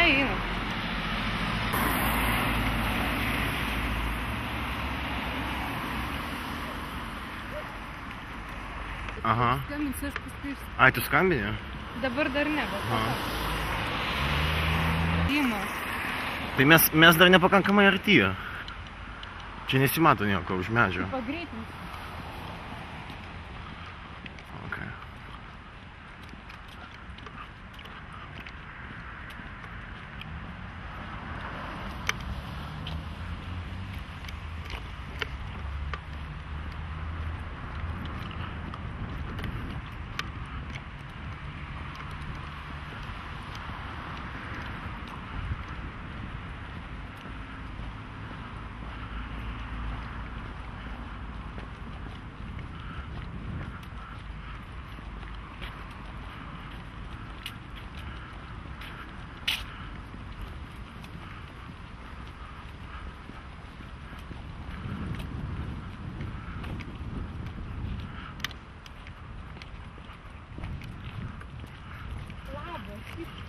eina. Aha. Skambinsiu, aš paskui. Ai, tu skambini? Dabar dar ne, bet po to. Ima. Tai mes dar nepakankamai arti. Čia nesimato nieko už medžio. Pagreitinsiu. Okay.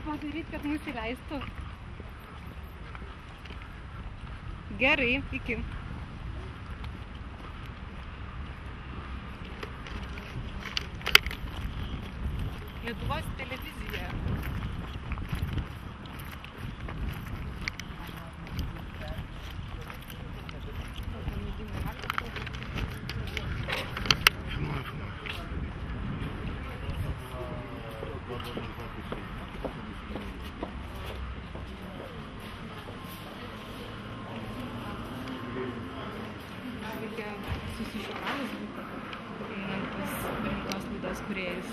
Padaryti, kad mus įleistų. Gerai, iki. Lietuvos televizija. Reikia susišakalus būti, einant pas rimtos laidos kūrėjus.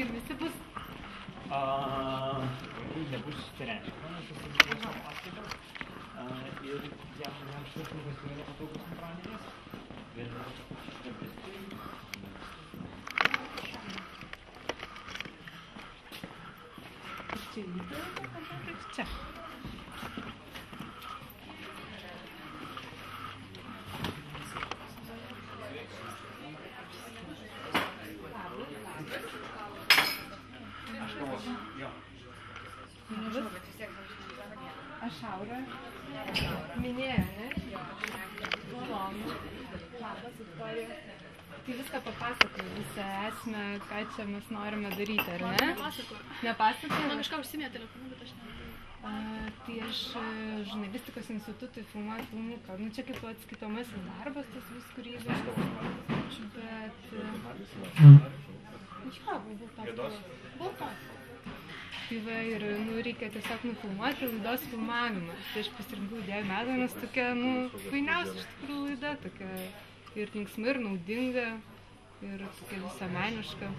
Ir visi bus... Nebus reiškia, nes jis bus paskaitas ir jam švirtinukas yra nepatogus antradieniais. Ir Čia įdėjau, čia. Aš Aura minėjo, ne? Malonu. Labas istorija. Tai viską papasakoju, visą esmę, ką čia mes norime daryti, ar ne? Nepasakoju? Man kažką užsimė telefonu, bet aš nežinau. Tai aš žurnalistikos institutui filmuoju filmuką. Nu, čia kaip atskaitomasis darbas, tas vis, kurį kažkas. Bet... Jo, baltos. Tai va, ir reikia tiesiog nufilmuoti laidos filmavimas. Tai aš pasirinkau idėją medą, nes tokia, fainiausia iš tikrųjų laida, tokia ir linksma, ir naudinga, ir tokia visuomeniška.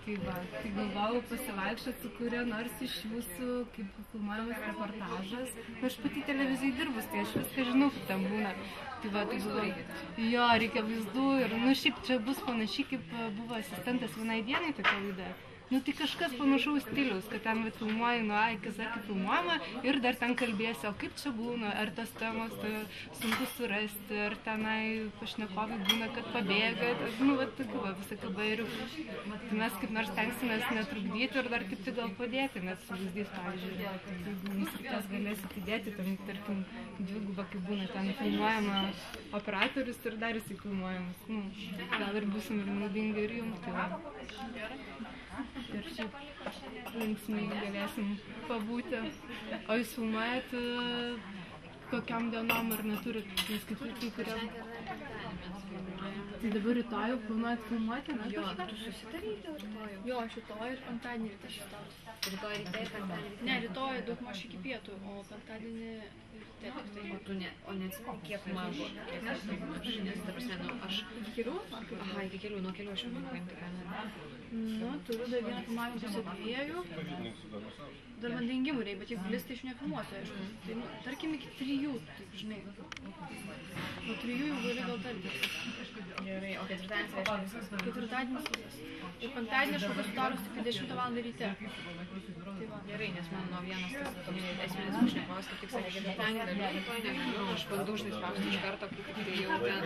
Tai va, tai galvojau pasivaikščioti su kuria nors iš jūsų, kaip filmuojamas reportažas. Aš pati televizijai dirbus, tai aš viską žinau, kaip ten būna. Tai va, tai buvo, jo, reikia vaizdų ir, šiaip čia bus panašiai, kaip buvo asistentas vienai dienai tokia laida. Nu tai kažkas panašaus stiliaus, kad ten filmuoji nuo A iki Z kaip filmuojama ir dar ten kalbėsi, o kaip čia būna, ar tos temos sunku surasti, ar tenai pašnekovai būna, kad pabėga, nu va tokių visokių bairių. Tai mes kaip nors tenksimės netrukdyti ir dar kaip tik gal padėti, nes suvazdys, pavyzdžiui, jeigu mums reikės galėsit įdėti, ten, tarkim, dvigubą, kaip būna ten filmuojama operatorius ir dar jisai filmuojamas. Nu, gal ir būsim ir naudingi ir jums, tai va. Ir šiaip linksmai galėsim pabūti. O jūs filmuojat kokiam dienom ar neturit, nes kaip ir kai kuriam? Tai dabar rytoj planuojat filmuoti, ne? Jo, tu susidaryti rytoj? Jo, aš rytoj ir penktadienį ryte šitausiu. Rytoj ryte ir penktadienį? Ne, rytoj daugmaž iki pietų, o penktadienį ryte. O neatsimeni, kiek mažo? Nes, ta prasme, nu, aš... Iki kelių? Aha, iki kelių, nuo kelių aš jau manau paimti kamerą. Nu, turiu dar vieną filmavimą pusę 2. Dar man dengimų reikia, bet jeigu lis, tai aš nefilmuosiu, aišku. Tai, nu, tarkim, iki 3, taip, žinai. Nuo 3 jau gali gal tartis. Gerai, o ketvirtadienis reiškia visas? Ketvirtadienis visas. Ir penktadienį aš kokios sudaros tik 10 valandą ryte. Tai va. Gerai, nes man nuo vienas tas toks esminis pašnekovas, kaip tik sakė, ketvirtadienį dar rytoj negaliu, aš bandau žinai spausti iš karto, kai tik tai jau ten.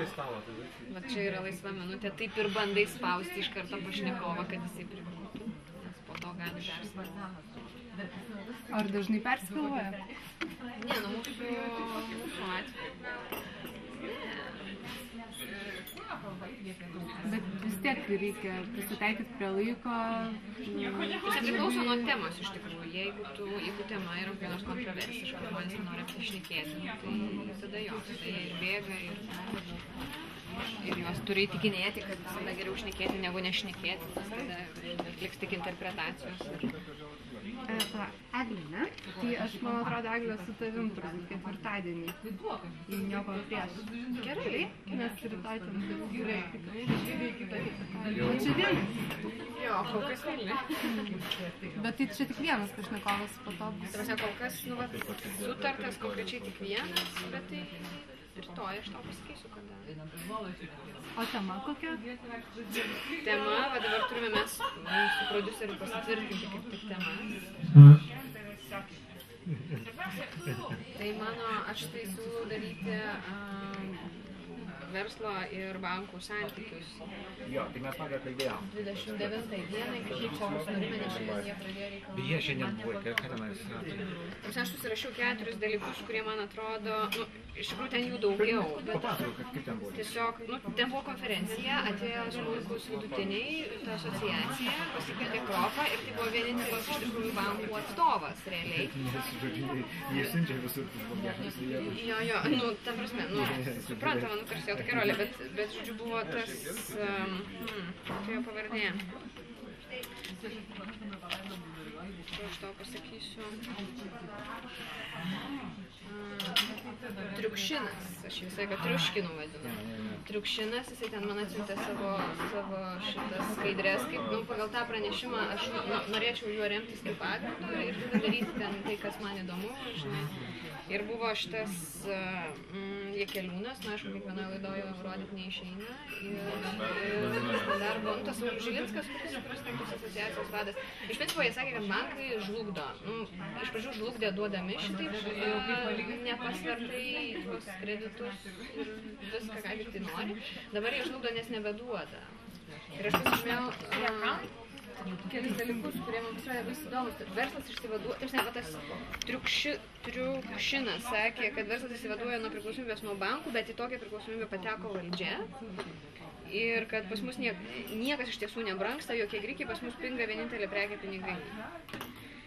Va čia yra laisva minutė, taip ir bandai spausti iš karto pašnekovą, kad jisai pribūtų, nes po to gali perspėti. Ar dažnai perspėluoja? Ne, nu mūsų atveju. Bet vis tiek reikia prisitaikyti prie laiko. Tai priklauso nuo temos iš tikrųjų. Jeigu tema yra kokia nors kontroversiška, žmonės nori apie tai šnekėti, tai tada jo, tada jie ir bėga ir juos turi įtikinėti, kad visada geriau šnekėti negu nešnekėti, nes tada liks tik interpretacijos. Eglė, ne? Tai aš, man atrodo, Eglė su tavim turbūt ketvirtadienį. Jei nieko prieš. Gerai. Nes rytoj ten gerai. O čia vienas? Jo, kol kas ne. Bet tai čia tik vienas pašnekovas po to bus. Tai prasme, kol kas, nu, va, sutartas konkrečiai tik vienas, bet tai rytoj aš tau pasakysiu, kada. O tema kokia? Tema, va dabar turime mes su prodiuseriu pasitvirtinti kaip tik temas. Tai mano, aš tai siūlau daryti verslo ir bankų santykius. Jo, tai mes vakar kalbėjom. 29 dienai, kaip čia mūsų norime, nes šiandien jie pradėjo reikalauti. Beje, šiandien buvo, ką tenais? Aš susirašiau 4 dalykus, kurie man atrodo, nu, iš tikrųjų ten jų daugiau. Papasakok, kaip ten buvo. Tiesiog, nu, ten buvo konferencija, atėjo smulkūs vidutiniai, ta asociacija, pasikvietė Kropą ir tai buvo vienintelis iš tikrųjų bankų atstovas, realiai. Jie siunčia visur blogiausius vietus. Jo, nu, ta prasme, nu, suprantama, nu, tarsi jo tokia rolė, bet, žodžiu, buvo tas, tai jo pavardė. Aš tau pasakysiu. Triukšinas, aš visai ką triuškinu vadinu. Triukšinas, jisai ten man atsiuntė savo šitas skaidrės, kaip, nu, pagal tą pranešimą aš norėčiau juo remtis kaip pagrindu ir tada daryti ten tai, kas man įdomu, žinai. Ir buvo šitas Jakeliūnas, nu, aišku, kiekvienoje laidoje rodyti neišeina. Ir dar buvo, nu, tas Žilinskas, kuris ten tos asociacijos vadas. Iš principo, jie sakė, kad bankai žlugdo. Nu, iš pradžių žlugdė duodami šitaip nepasvertai tuos kreditus ir viską, ką tik tai nori. Dabar jie žlugdo, nes nebeduoda. Ir aš pasižymėjau kelis dalykus, kurie man pasirodė vis įdomus. Verslas išsivaduoja, tas Triukšinas sakė, kad verslas išsivaduoja nuo priklausomybės nuo bankų, bet į tokią priklausomybę pateko valdžia. Ir kad pas mus niekas iš tiesų nebrangsta, jokie grikiai, pas mus pinga vienintelė prekė pinigai.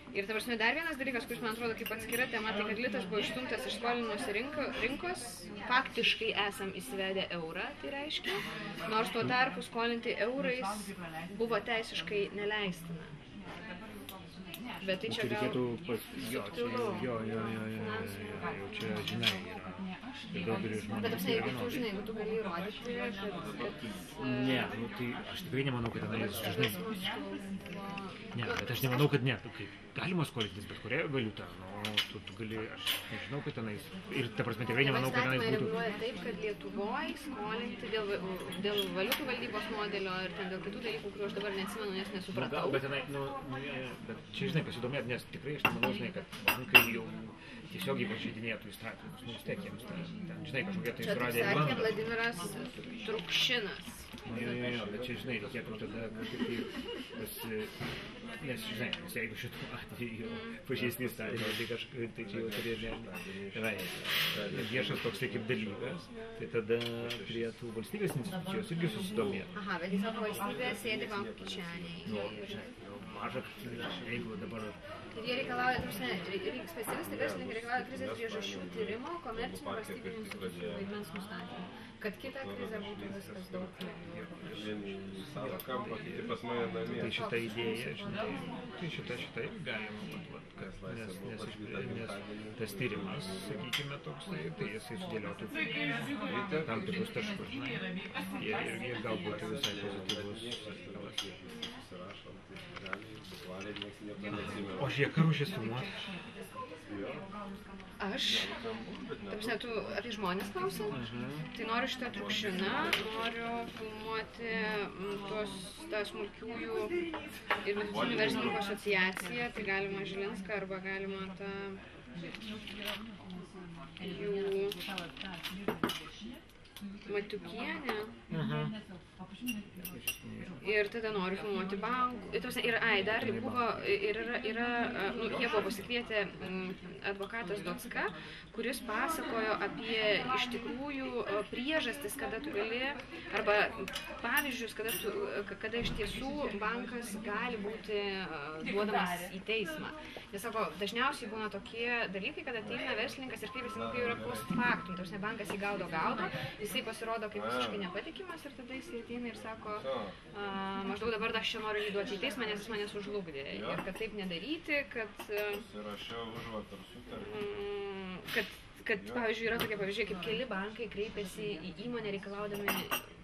Ir ta prasme, dar vienas dalykas, kuris man atrodo kaip atskira tema, tai kad litas buvo išstumtas iš skolinimosi rinkos, faktiškai esam įsivedę eurą, tai reiškia, nors tuo tarpu skolinti eurais buvo teisiškai neleistina. Bet tai čia gal subtilu. Jo, čia žinai yra. Ir daugelis žmonių. Bet apsiai, jeigu tu žinai, jeigu tu gali įrodyti, kad... Ne, Ne, nu, tai aš tikrai nemanau, kad tenais, žinai, ne, bet aš nemanau, kad ne, galima skolintis bet kurią valiutą, nu, tu gali, aš nežinau, kad tenais, ir ta prasme tikrai nemanau, kad tenais būtų. Reguliuoja taip, kad Lietuvoje skolinti dėl valiutų valdybos modelio ir ten dėl kitų dalykų, kuriuo aš dabar neatsimenu, nes nesupratau. Bet tenai, bet čia, žinai, pasidomėt, nes tikrai aš nemanau, žinai, kad bankai jau tiesiog pažeidinėtų įstatymus, nu, vis tiek jiems ten, žinai, kažkokie tai suradė Čia sakė Vladimiras Trukšinas. Jo, bet čia, žinai, reikėtų tada kažkaip nes, žinai, jeigu šitų atveju pažeisni įstatymą, tai čia jau turėjo viešas toksai kaip dalykas, tai tada turėtų valstybės institucijos irgi susidomėti. Aha, bet tiesiog valstybė sėdi bankų kišenėje. Maža, jeigu dabar... Ir jie reikalauja, specialistai verslininkai reikalauja krizės priežasčių tyrimo, komercinių valstybinių institucijų vaidmens nustatymų, kad kitą krizę būtų viskas daug Tai šitą idėją, žinai, tai šitą galima, nes tas tyrimas, sakykime, toksai, tai jisai sudėliotų tam tikrus taškus, žinai, ir galbūt visai pozityvus. O žiūrėk, ar už įsumuoti? Aš? Tu apie žmonės klausi? Tai noriu šitą Trukšiną, noriu filmuoti tą smulkiųjų ir vidutinių verslininkų asociaciją, tai galima Žilinską arba galima tą jų Matiukienę. Ir tada noriu filmuoti bankų. Ir dar buvo, jie buvo pasikvietę advokatas Docka, kuris pasakojo apie iš tikrųjų priežastis, kada tu gali, arba pavyzdžius, kada iš tiesų bankas gali būti duodamas į teismą. Jis sako, dažniausiai būna tokie dalykai, kad ateina verslininkas ir kreipiasi, kai yra post factum, tarsi bankas jį gaudo, jisai pasirodo kaip visiškai nepatikimas ir tada jisai ateina ir sako, maždaug dabar aš čia noriu jį duoti į teismą, nes jis mane sužlugdė. Ir kad taip nedaryti, kad pavyzdžiui, yra tokie pavyzdžiai, kaip keli bankai kreipiasi į įmonę reikalaudami,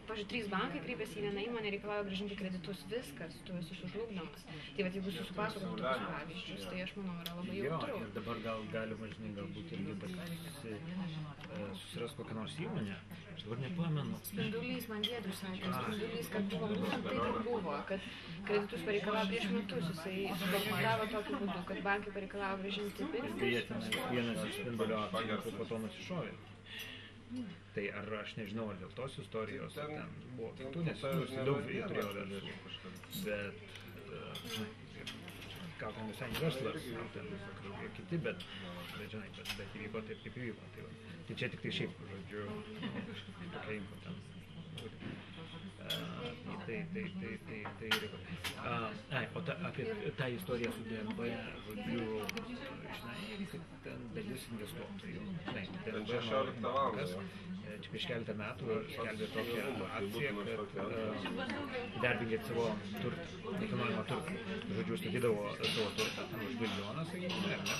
pavyzdžiui, 3 bankai kreipiasi į vieną įmonę reikalauja grąžinti kreditus, viskas, tu esi sužlugdomas. Tai vat, jeigu jūs supasakotum tokius pavyzdžius, tai aš manau yra labai jautru. Ir dabar galima, žinai, galbūt irgi susiras kokią nors įmonę, aš dabar nepamenu. Spindulys, man Giedrius sakė, Spindulys, kad buvo būtent taip ir buvo, kad kreditus pareikalavo prieš metus, jisai sudokumentavo tokiu būdu, kad bankai pareikalavo grąžinti pinigus. Beje, vienas iš Spindulio akcininkų po to nusišovė. Tai ar aš nežinau, ar dėl tos istorijos ten buvo kitų, nes daug jie turėjo dar, bet gal ten visai verslas, gal ten kažkokie kiti, bet žinai, bet įvyko taip, kaip įvyko. Tai čia tik tai šiaip, žodžiu, tokia info ten būti. Tai reikia. O apie tą istoriją su DNB, žodžiu, žinai, kad ten dalis investuotojų, žinai, DNB bankas, čia prieš keletą metų skelbė tokią akciją, kad darbingėt savo turtą, nekilnojamą turtą. Žodžiu, statydavo savo turtą, ten už milijoną, sakykime, ar ne,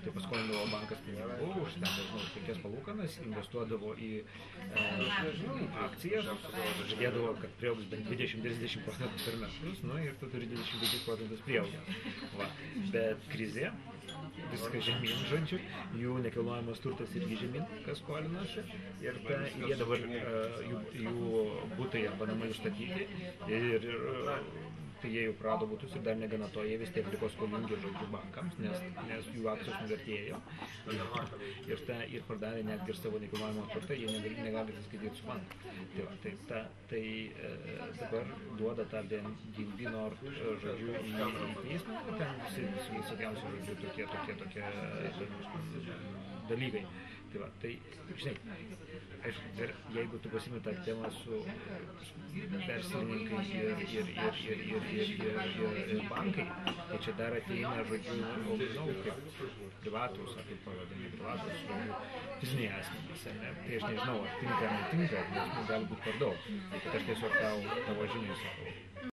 tai paskolindavo bankas pinigų, už ten, nežinau, 5 palūkanas, investuodavo į akcijas, žadėdavo, kad prieaugs bent 20-30% per metus, nu ir tu turi 25% prieaugą. Bet krizė, viskas žemyn, žodžiu, jų nekilnojamas turtas irgi žemyn, kas skolinosi, ir jie dabar, jų butai arba namai užstatyti, ir tai jie jau prarado butus ir dar negana to, jie vis tiek liko skolingi, žodžiu, bankams, nes jų akcijos nuvertėjo ir pardavė netgi ir savo nekilnojamą turtą, jie negali atsiskaityti su banku. Tai dabar duoda tą DNB Nord, žodžiu, į teismą, ten visi visokiausi, žodžiu, tokie dalykai. Tai, žinai, aišku, jeigu tu pasimi tą temą su verslininkais ir bankai, tai čia dar ateina, žodžiu, kaip privatus, ar kaip pavadinami privatus, fiziniai asmenys, ne? Tai aš nežinau, ar tinka ar netinka, nes gali būti per daug. Tai aš tiesiog tavo žiniai sakau.